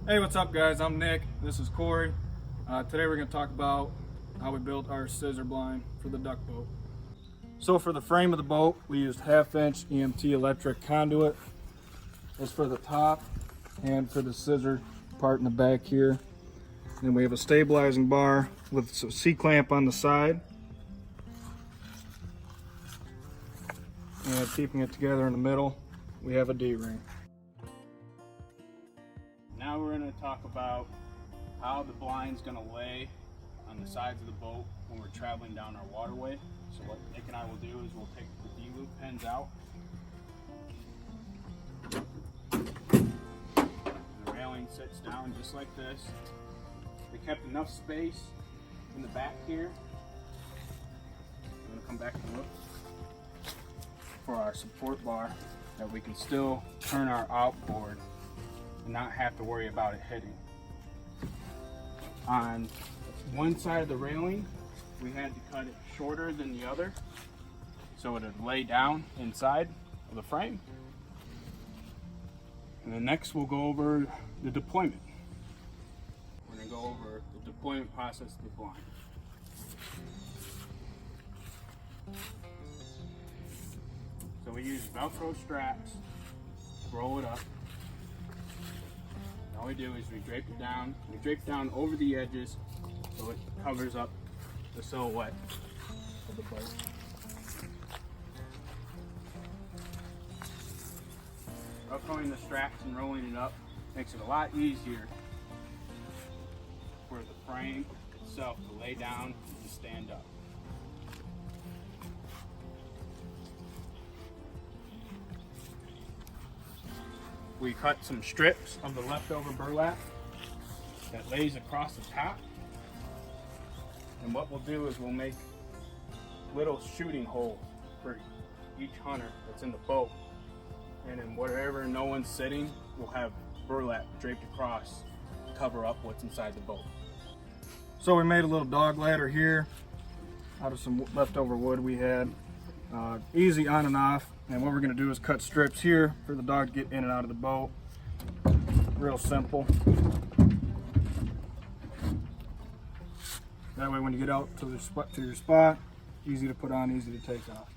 Hey, what's up guys? I'm Nick. This is Corey. Today we're going to talk about how we built our scissor blind for the duck boat. So for the frame of the boat, we used 1/2-inch EMT electric conduit. That's for the top and for the scissor part in the back here. Then we have a stabilizing bar with a C-clamp on the side. And keeping it together in the middle, we have a D-ring. Now we're going to talk about how the blind's going to lay on the sides of the boat when we're traveling down our waterway. So what Nick and I will do is we'll take the D-loop pins out. The railing sits down just like this. We kept enough space in the back here. I'm going to come back and look for our support bar that we can still turn our outboard and not have to worry about it hitting. On one side of the railing, we had to cut it shorter than the other so it would lay down inside of the frame. And then next we'll go over the deployment. We're going to go over the deployment process of the blind. So we use Velcro straps to roll it up. All we do is we drape it down. We drape down over the edges so it covers up the silhouette of the boat. Velcroing the straps and rolling it up makes it a lot easier for the frame itself to lay down and stand up. We cut some strips of the leftover burlap that lays across the top. And what we'll do is we'll make little shooting holes for each hunter that's in the boat. And then wherever no one's sitting, we'll have burlap draped across to cover up what's inside the boat. So we made a little dog ladder here out of some leftover wood we had. Easy on and off. And what we're going to do is cut strips here for the dog to get in and out of the boat. Real simple. That way when you get out to your spot, easy to put on, easy to take off.